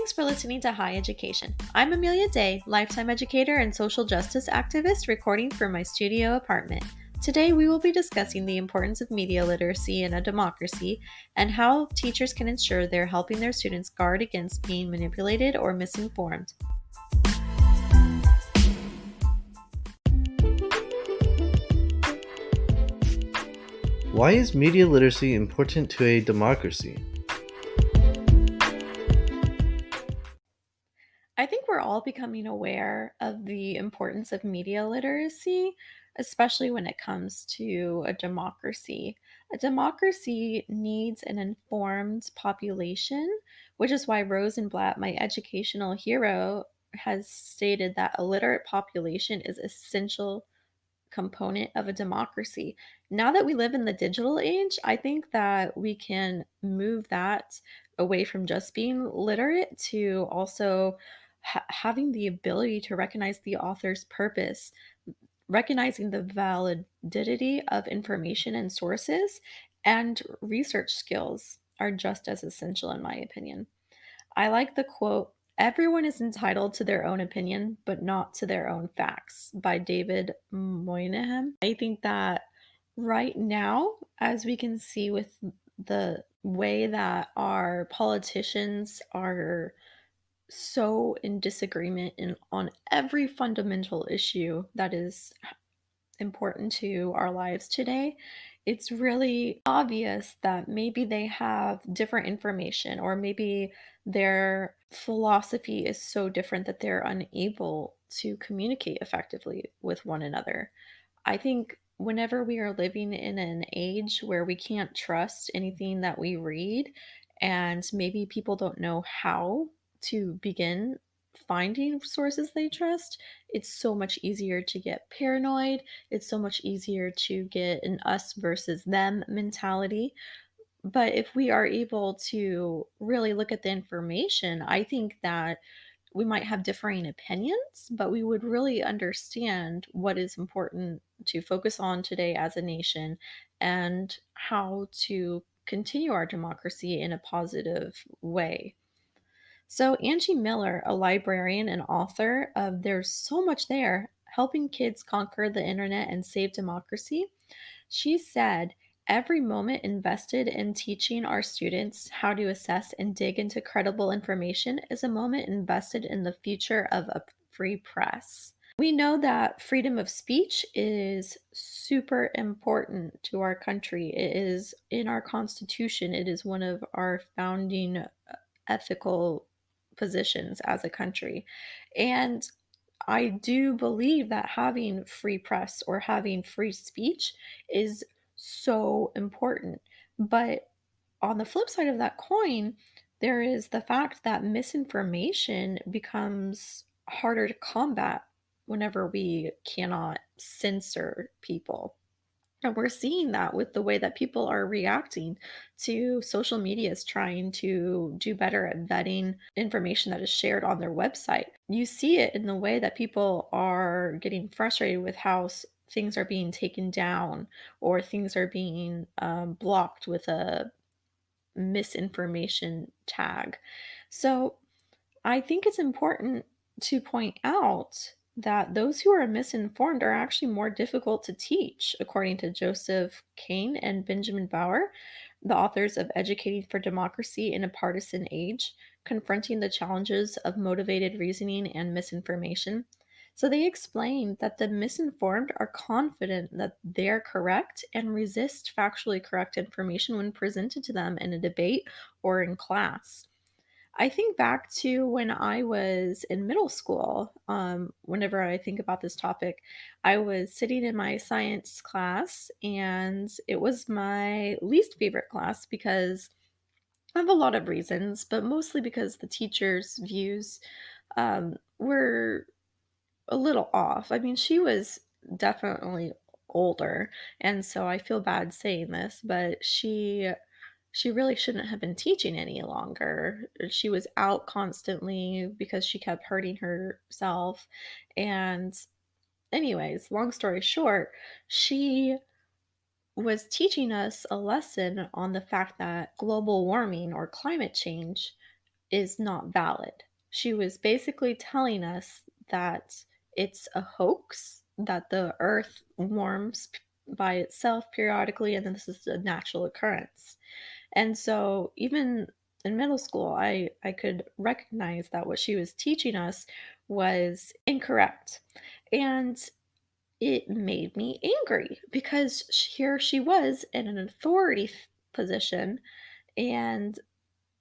Thanks for listening to High Education. I'm Amelia Day, lifetime educator and social justice activist, recording from my studio apartment. Today, we will be discussing the importance of media literacy in a democracy and how teachers can ensure they're helping their students guard against being manipulated or misinformed. Why is media literacy important to a democracy? I think we're all becoming aware of the importance of media literacy, especially when it comes to a democracy. A democracy needs an informed population, which is why Rosenblatt, my educational hero, has stated that a literate population is essential component of a democracy. Now that we live in the digital age, I think that we can move that away from just being literate to also having the ability to recognize the author's purpose, recognizing the validity of information and sources, and research skills are just as essential, in my opinion. I like the quote, "Everyone is entitled to their own opinion, but not to their own facts," by David Moynihan. I think that right now, as we can see with the way that our politicians are so in disagreement on every fundamental issue that is important to our lives today, it's really obvious that maybe they have different information, or maybe their philosophy is so different that they're unable to communicate effectively with one another. I think whenever we are living in an age where we can't trust anything that we read, and maybe people don't know how to begin finding sources they trust, it's so much easier to get paranoid. It's so much easier to get an us versus them mentality. But if we are able to really look at the information, I think that we might have differing opinions, but we would really understand what is important to focus on today as a nation and how to continue our democracy in a positive way. So, Angie Miller, a librarian and author of There's So Much There, Helping Kids Conquer the Internet and Save Democracy, she said, "Every moment invested in teaching our students how to assess and dig into credible information is a moment invested in the future of a free press." We know that freedom of speech is super important to our country. It is in our Constitution, it is one of our founding ethical positions as a country. And I do believe that having free press or having free speech is so important. But on the flip side of that coin, there is the fact that misinformation becomes harder to combat whenever we cannot censor people. And we're seeing that with the way that people are reacting to social medias trying to do better at vetting information that is shared on their website. You see it in the way that people are getting frustrated with how things are being taken down, or things are being blocked with a misinformation tag. So I think it's important to point out that those who are misinformed are actually more difficult to teach, according to Joseph Kane and Benjamin Bauer, the authors of Educating for Democracy in a Partisan Age, Confronting the Challenges of Motivated Reasoning and Misinformation. So they explain that the misinformed are confident that they're correct and resist factually correct information when presented to them in a debate or in class. I think back to when I was in middle school. Whenever I think about this topic, I was sitting in my science class, and it was my least favorite class because of a lot of reasons, but mostly because the teacher's views were a little off. I mean, she was definitely older, and so I feel bad saying this, but she really shouldn't have been teaching any longer. She was out constantly because she kept hurting herself. And, anyways, long story short, she was teaching us a lesson on the fact that global warming or climate change is not valid. She was basically telling us that it's a hoax, that the earth warms by itself periodically, and then this is a natural occurrence. And so even in middle school, I could recognize that what she was teaching us was incorrect. And it made me angry because here she was in an authority position, and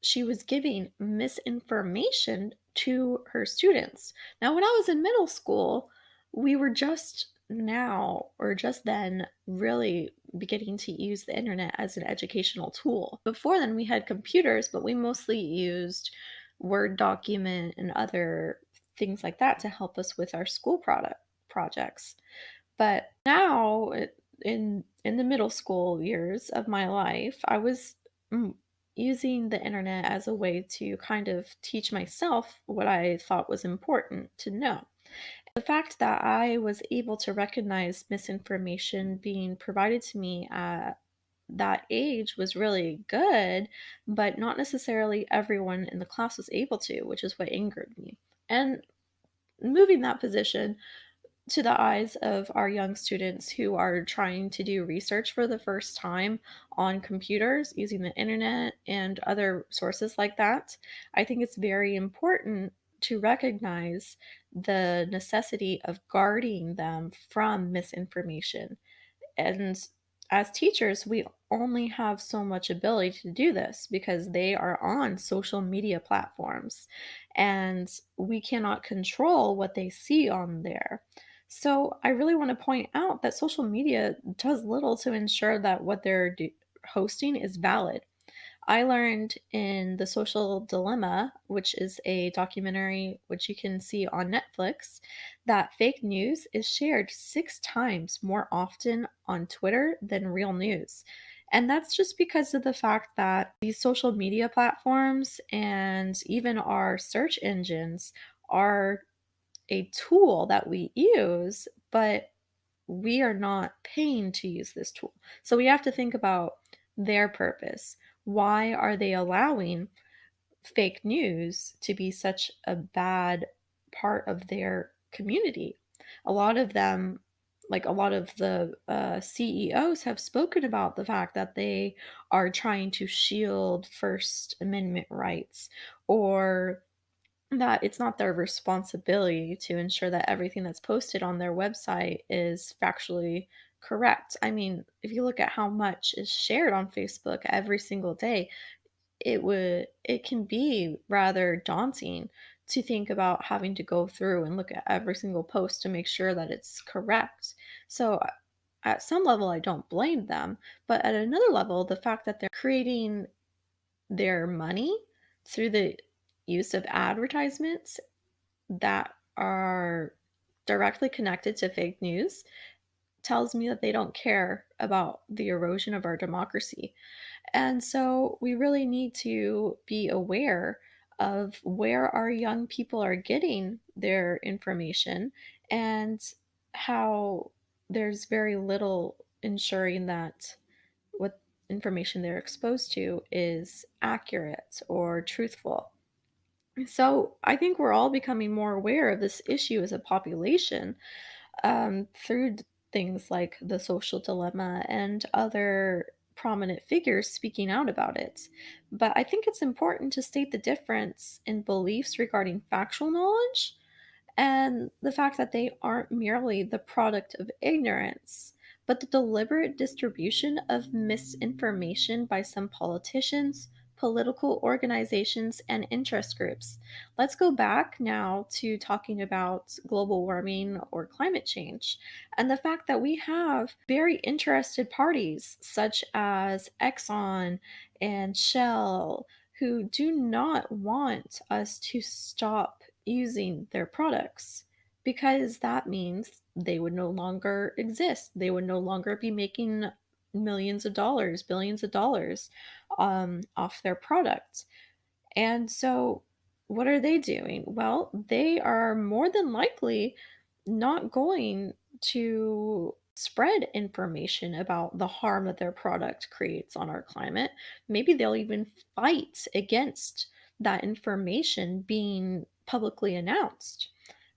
she was giving misinformation to her students. Now, when I was in middle school, we were just now or just then really beginning to use the internet as an educational tool. Before then, we had computers, but we mostly used Word document and other things like that to help us with our school product projects. But now, in the middle school years of my life, I was mm, using the internet as a way to kind of teach myself what I thought was important to know. The fact that I was able to recognize misinformation being provided to me at that age was really good, but not necessarily everyone in the class was able to, which is what angered me. And moving that position to the eyes of our young students who are trying to do research for the first time on computers using the internet and other sources like that, I think it's very important to recognize the necessity of guarding them from misinformation. And as teachers, we only have so much ability to do this because they are on social media platforms and we cannot control what they see on there. So, I really want to point out that social media does little to ensure that what hosting is valid. I learned in The Social Dilemma, which is a documentary which you can see on Netflix, that fake news is shared 6 times more often on Twitter than real news. And that's just because of the fact that these social media platforms and even our search engines are a tool that we use, but we are not paying to use this tool. So we have to think about their purpose. Why are they allowing fake news to be such a bad part of their community? A lot of them, like a lot of the CEOs, have spoken about the fact that they are trying to shield First Amendment rights, or that it's not their responsibility to ensure that everything that's posted on their website is factually correct. I mean, if you look at how much is shared on Facebook every single day, it can be rather daunting to think about having to go through and look at every single post to make sure that it's correct. So at some level I don't blame them, but at another level, the fact that they're creating their money through the use of advertisements that are directly connected to fake news tells me that they don't care about the erosion of our democracy. And so we really need to be aware of where our young people are getting their information and how there's very little ensuring that what information they're exposed to is accurate or truthful. So I think we're all becoming more aware of this issue as a population through things like the social dilemma and other prominent figures speaking out about it. But I think it's important to state the difference in beliefs regarding factual knowledge and the fact that they aren't merely the product of ignorance, but the deliberate distribution of misinformation by some politicians, political organizations, and interest groups. Let's go back now to talking about global warming or climate change and the fact that we have very interested parties such as Exxon and Shell who do not want us to stop using their products because that means they would no longer exist. They would no longer be making millions of dollars, billions of dollars off their products. And so, what are they doing? Well, they are more than likely not going to spread information about the harm that their product creates on our climate. Maybe they'll even fight against that information being publicly announced.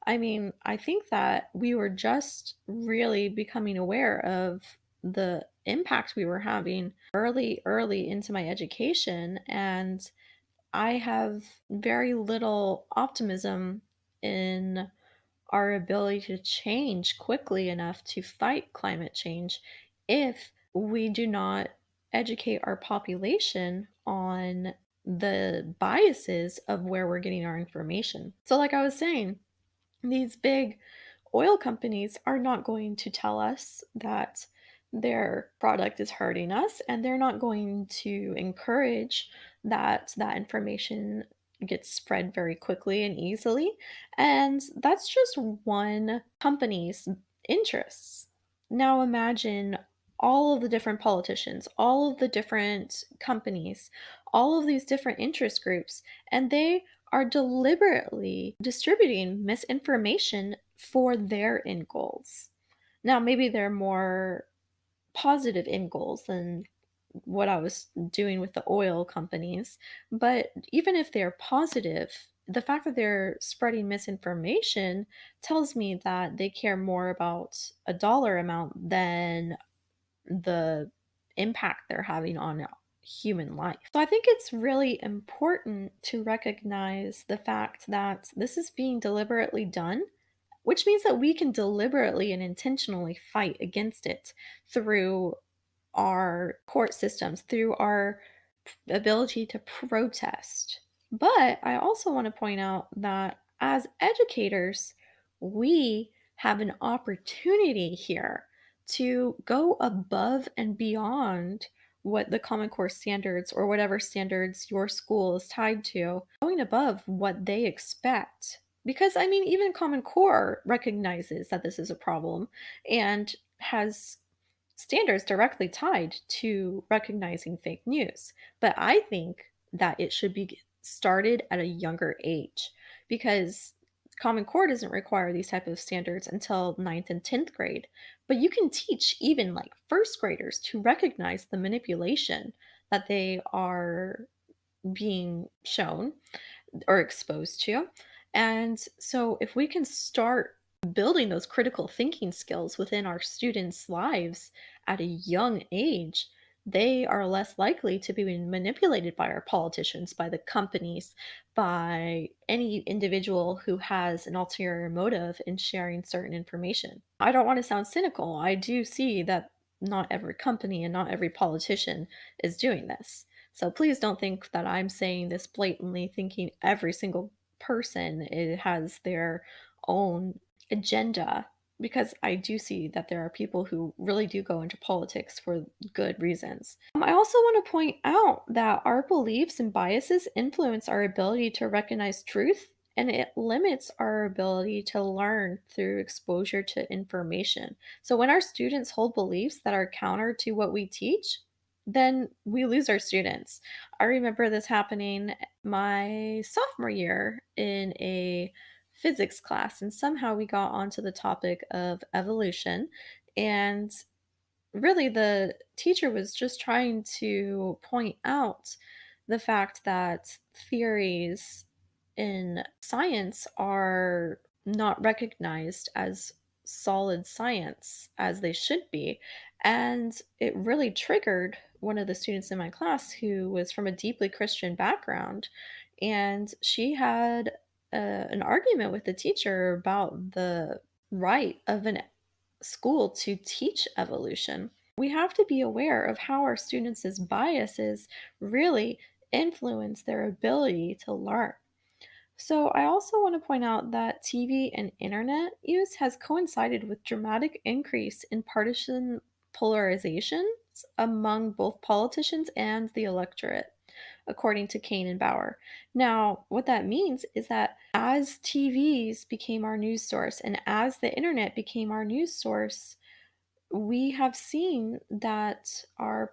I mean, I think that we were just really becoming aware of the impact we were having early into my education, and I have very little optimism in our ability to change quickly enough to fight climate change if we do not educate our population on the biases of where we're getting our information. So, like I was saying, these big oil companies are not going to tell us that their product is hurting us, and they're not going to encourage that information gets spread very quickly and easily. And that's just one company's interests. Now imagine all of the different politicians, all of the different companies, all of these different interest groups, and they are deliberately distributing misinformation for their end goals. Now, maybe they're more positive end goals than what I was doing with the oil companies, but even if they're positive, the fact that they're spreading misinformation tells me that they care more about a dollar amount than the impact they're having on human life. So I think it's really important to recognize the fact that this is being deliberately done, which means that we can deliberately and intentionally fight against it through our court systems, through our ability to protest. But I also want to point out that as educators, we have an opportunity here to go above and beyond what the Common Core standards or whatever standards your school is tied to, going above what they expect. Because, I mean, even Common Core recognizes that this is a problem and has standards directly tied to recognizing fake news. But I think that it should be started at a younger age because Common Core doesn't require these type of standards until ninth and 10th grade. But you can teach even like first graders to recognize the manipulation that they are being shown or exposed to. And so, if we can start building those critical thinking skills within our students' lives at a young age, they are less likely to be manipulated by our politicians, by the companies, by any individual who has an ulterior motive in sharing certain information. I don't want to sound cynical. I do see that not every company and not every politician is doing this. So please don't think that I'm saying this blatantly, thinking every single person has their own agenda, because I do see that there are people who really do go into politics for good reasons. I also want to point out that our beliefs and biases influence our ability to recognize truth, and it limits our ability to learn through exposure to information. So when our students hold beliefs that are counter to what we teach, then we lose our students. I remember this happening my sophomore year in a physics class, and somehow we got onto the topic of evolution. And really, the teacher was just trying to point out the fact that theories in science are not recognized as solid science as they should be. And it really triggered one of the students in my class who was from a deeply Christian background. And she had an argument with the teacher about the right of an school to teach evolution. We have to be aware of how our students' biases really influence their ability to learn. So, I also want to point out that TV and internet use has coincided with dramatic increase in partisan polarizations among both politicians and the electorate, according to Kane and Bauer. Now, what that means is that as TVs became our news source and as the internet became our news source, we have seen that our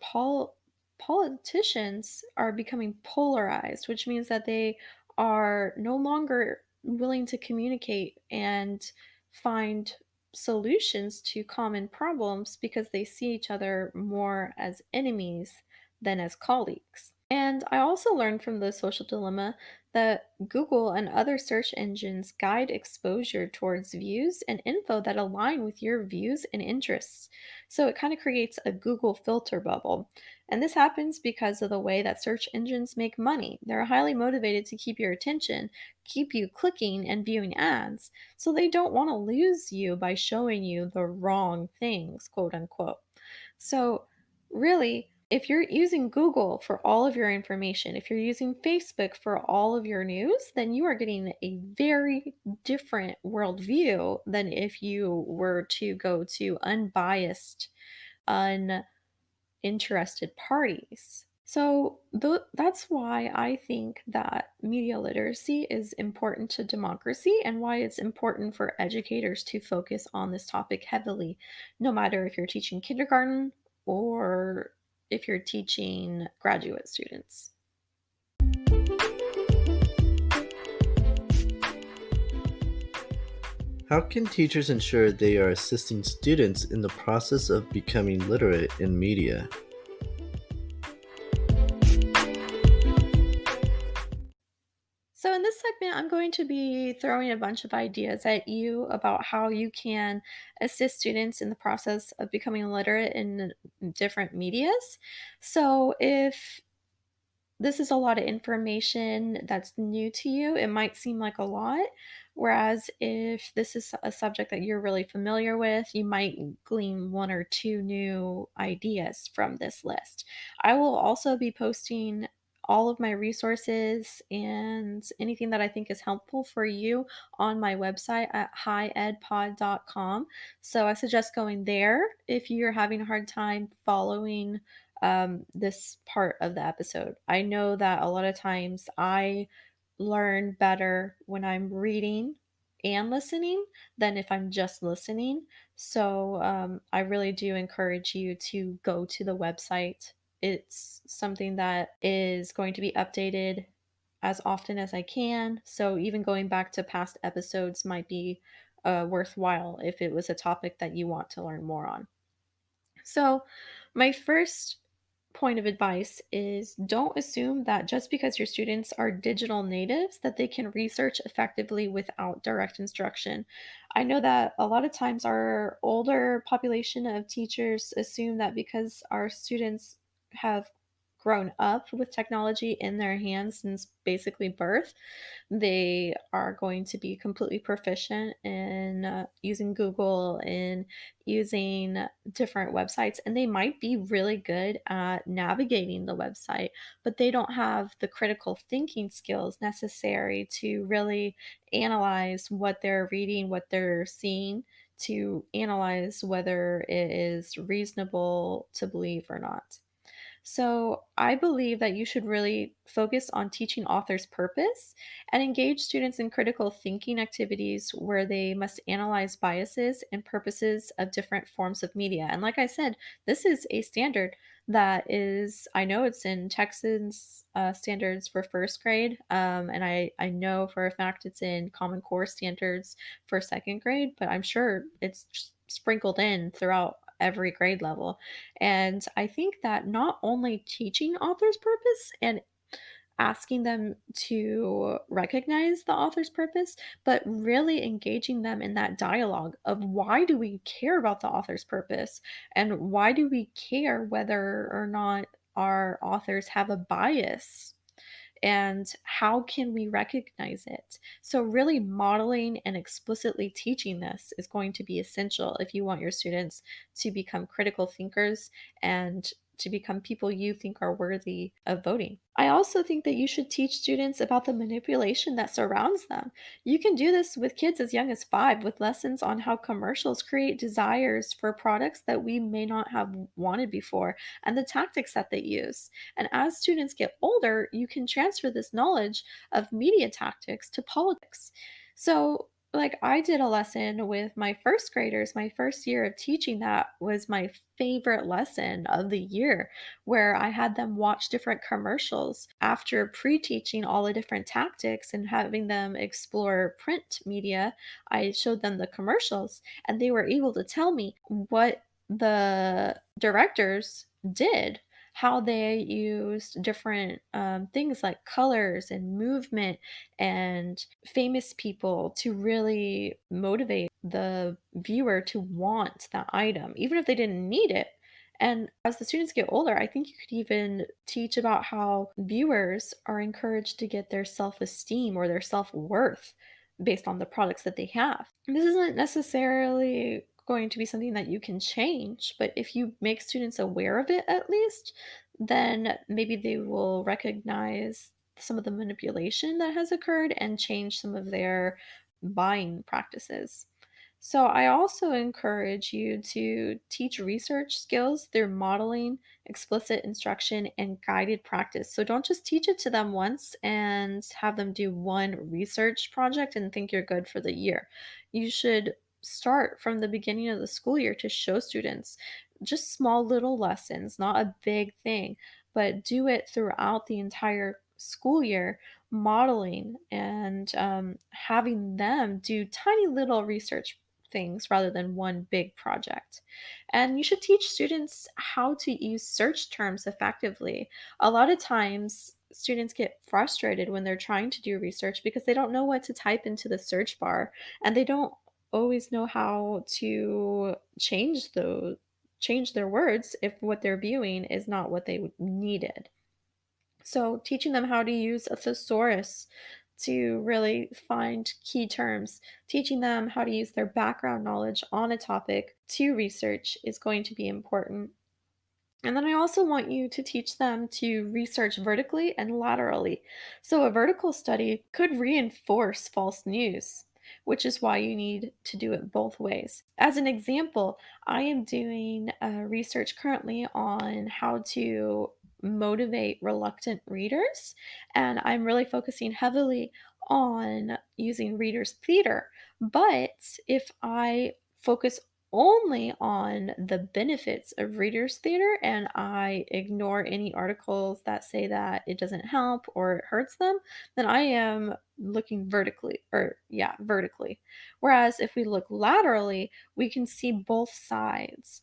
politicians are becoming polarized, which means that they are no longer willing to communicate and find solutions to common problems because they see each other more as enemies than as colleagues. And I also learned from the social dilemma that Google and other search engines guide exposure towards views and info that align with your views and interests. So it kind of creates a Google filter bubble. And this happens because of the way that search engines make money. They're highly motivated to keep your attention, keep you clicking and viewing ads. So they don't want to lose you by showing you the wrong things, quote unquote. So, really, if you're using Google for all of your information, if you're using Facebook for all of your news, then you are getting a very different worldview than if you were to go to unbiased, uninterested parties. So that's why I think that media literacy is important to democracy and why it's important for educators to focus on this topic heavily, no matter if you're teaching kindergarten or if you're teaching graduate students. How can teachers ensure they are assisting students in the process of becoming literate in media? So, in this segment, I'm going to be throwing a bunch of ideas at you about how you can assist students in the process of becoming literate in different medias. So, if this is a lot of information that's new to you. It might seem like a lot. Whereas if this is a subject that you're really familiar with, you might glean one or two new ideas from this list. I will also be posting all of my resources and anything that I think is helpful for you on my website at highedpod.com. So I suggest going there if you're having a hard time following this part of the episode. I know that a lot of times I learn better when I'm reading and listening than if I'm just listening. So I really do encourage you to go to the website. It's something that is going to be updated as often as I can. So even going back to past episodes might be worthwhile if it was a topic that you want to learn more on. So, my first point of advice is don't assume that just because your students are digital natives that they can research effectively without direct instruction. I know that a lot of times our older population of teachers assume that because our students have grown up with technology in their hands since basically birth, they are going to be completely proficient in using Google and using different websites, and they might be really good at navigating the website, but they don't have the critical thinking skills necessary to really analyze what they're reading, what they're seeing, to analyze whether it is reasonable to believe or not. So, I believe that you should really focus on teaching authors' purpose and engage students in critical thinking activities where they must analyze biases and purposes of different forms of media. And like I said, this is a standard that is, I know it's in Texas standards for first grade, and I know for a fact it's in Common Core standards for second grade, but I'm sure it's sprinkled in throughout every grade level. And I think that not only teaching author's purpose and asking them to recognize the author's purpose, but really engaging them in that dialogue of why do we care about the author's purpose and why do we care whether or not our authors have a bias and how can we recognize it? So, really modeling and explicitly teaching this is going to be essential if you want your students to become critical thinkers and to become people you think are worthy of voting. I also think that you should teach students about the manipulation that surrounds them. You can do this with kids as young as 5 with lessons on how commercials create desires for products that we may not have wanted before and the tactics that they use. And as students get older, you can transfer this knowledge of media tactics to politics. So, like, I did a lesson with my first graders, my first year of teaching that was my favorite lesson of the year, where I had them watch different commercials after pre teaching all the different tactics and having them explore print media. I showed them the commercials, and they were able to tell me what the directors did, how they used different things like colors and movement and famous people to really motivate the viewer to want that item, even if they didn't need it. And as the students get older, I think you could even teach about how viewers are encouraged to get their self esteem or their self worth based on the products that they have. And this isn't necessarily going to be something that you can change, but if you make students aware of it at least, then maybe they will recognize some of the manipulation that has occurred and change some of their buying practices. So, I also encourage you to teach research skills through modeling, explicit instruction, and guided practice. So, don't just teach it to them once and have them do one research project and think you're good for the year. You should start from the beginning of the school year to show students just small little lessons, not a big thing, but do it throughout the entire school year, modeling and having them do tiny little research things rather than one big project. And you should teach students how to use search terms effectively. A lot of times, students get frustrated when they're trying to do research because they don't know what to type into the search bar and they don't always know how to change their words if what they're viewing is not what they needed. So, teaching them how to use a thesaurus to really find key terms, teaching them how to use their background knowledge on a topic to research is going to be important. And then I also want you to teach them to research vertically and laterally. So, a vertical study could reinforce false news, which is why you need to do it both ways. As an example, I am doing research currently on how to motivate reluctant readers, and I'm really focusing heavily on using readers' theater. But if I focus only on the benefits of readers theater and I ignore any articles that say that it doesn't help or it hurts them, then I am looking vertically or yeah, vertically. Whereas if we look laterally, we can see both sides.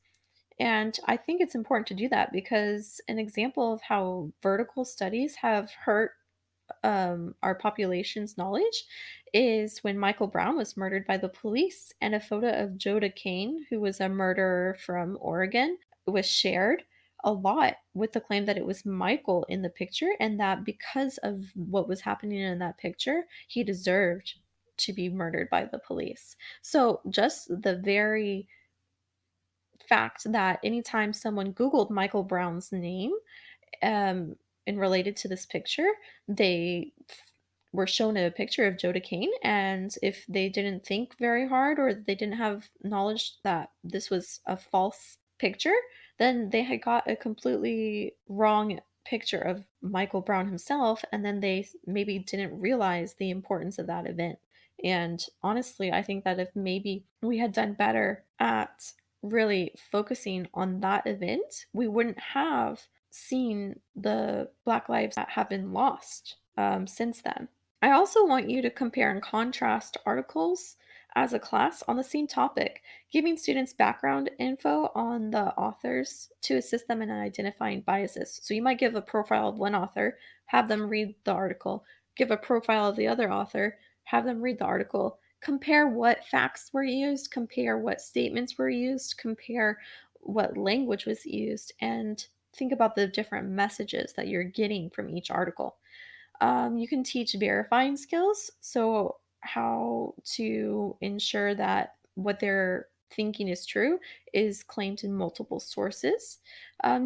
And I think it's important to do that because an example of how vertical studies have hurt our population's knowledge is when Michael Brown was murdered by the police, and a photo of Joda Kane, who was a murderer from Oregon, was shared a lot with the claim that it was Michael in the picture, and that because of what was happening in that picture, he deserved to be murdered by the police. So, just the very fact that anytime someone Googled Michael Brown's name, um, and related to this picture, they were shown a picture of Joda Kane, and if they didn't think very hard or they didn't have knowledge that this was a false picture, then they had got a completely wrong picture of Michael Brown himself, and then they maybe didn't realize the importance of that event. And honestly, I think that if maybe we had done better at really focusing on that event, we wouldn't have seen the Black lives that have been lost since then. I also want you to compare and contrast articles as a class on the same topic, giving students background info on the authors to assist them in identifying biases. So you might give a profile of one author, have them read the article, give a profile of the other author, have them read the article, compare what facts were used, compare what statements were used, compare what language was used, and think about the different messages that you're getting from each article. You can teach verifying skills, so how to ensure that what they're thinking is true is claimed in multiple sources.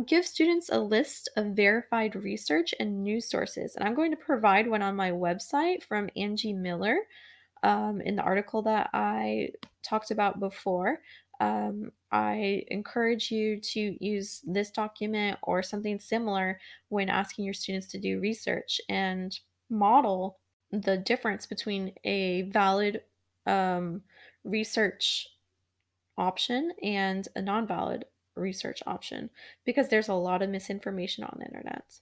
Give students a list of verified research and news sources. And I'm going to provide one on my website from Angie Miller in the article that I talked about before. I encourage you to use this document or something similar when asking your students to do research and model the difference between a valid um, research option and a non valid research option because there's a lot of misinformation on the internet.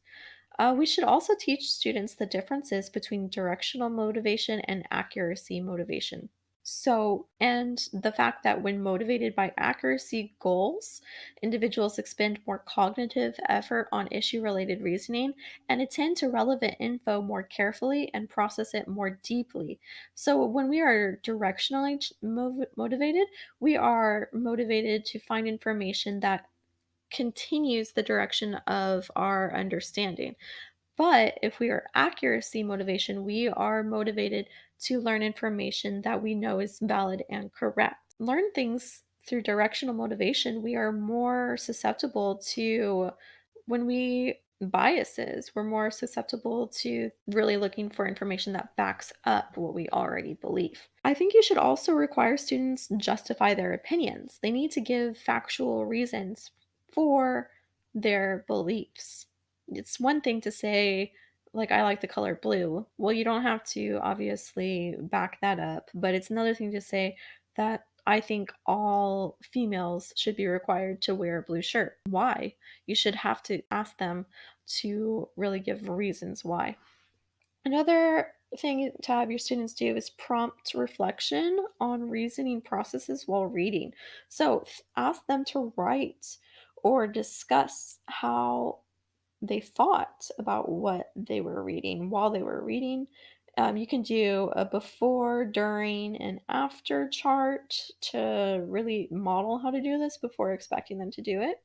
We should also teach students the differences between directional motivation and accuracy motivation. So, and the fact that when motivated by accuracy goals, individuals expend more cognitive effort on issue related reasoning and attend to relevant info more carefully and process it more deeply. So, when we are directionally motivated, we are motivated to find information that continues the direction of our understanding. But if we are accuracy motivation, we are motivated to learn information that we know is valid and correct. Learn things through directional motivation, we are more susceptible to when we biases, we're more susceptible to really looking for information that backs up what we already believe. I think you should also require students justify their opinions. They need to give factual reasons for their beliefs. It's one thing to say, like, I like the color blue. Well, you don't have to obviously back that up, but it's another thing to say that I think all females should be required to wear a blue shirt. Why? You should have to ask them to really give reasons why. Another thing to have your students do is prompt reflection on reasoning processes while reading. So ask them to write or discuss how they thought about what they were reading while they were reading. You can do a before, during, and after chart to really model how to do this before expecting them to do it.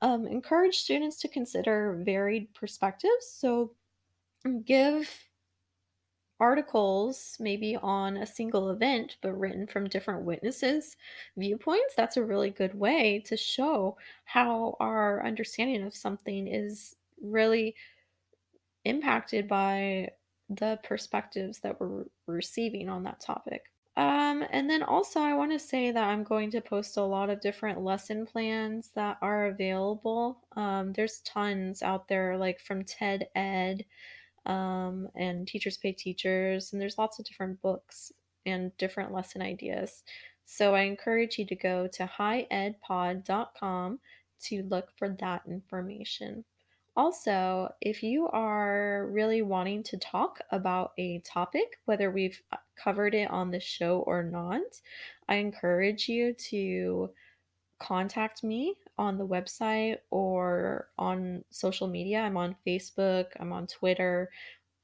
Encourage students to consider varied perspectives. So, give articles maybe on a single event, but written from different witnesses' viewpoints. That's a really good way to show how our understanding of something is really impacted by the perspectives that we're receiving on that topic. And then also, I want to say that I'm going to post a lot of different lesson plans that are available. There's tons out there, like from TED Ed, and Teachers Pay Teachers, and there's lots of different books and different lesson ideas. So I encourage you to go to highedpod.com to look for that information. Also, if you are really wanting to talk about a topic, whether we've covered it on the show or not, I encourage you to contact me on the website or on social media. I'm on Facebook, I'm on Twitter,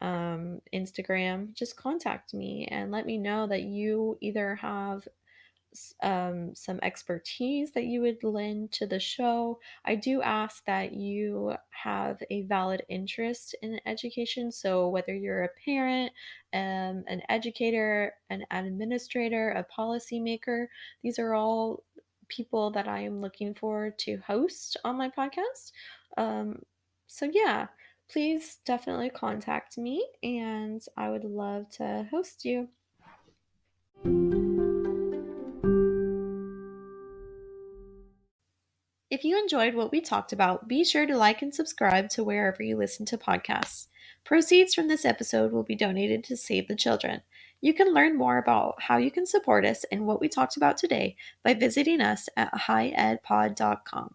Instagram. Just contact me and let me know that you either have some expertise that you would lend to the show. I do ask that you have a valid interest in education. So, whether you're a parent, an educator, an administrator, a policymaker, these are all people that I am looking forward to host on my podcast. Yeah, please definitely contact me and I would love to host you. If you enjoyed what we talked about, be sure to like and subscribe to wherever you listen to podcasts. Proceeds from this episode will be donated to Save the Children. You can learn more about how you can support us and what we talked about today by visiting us at highedpod.com.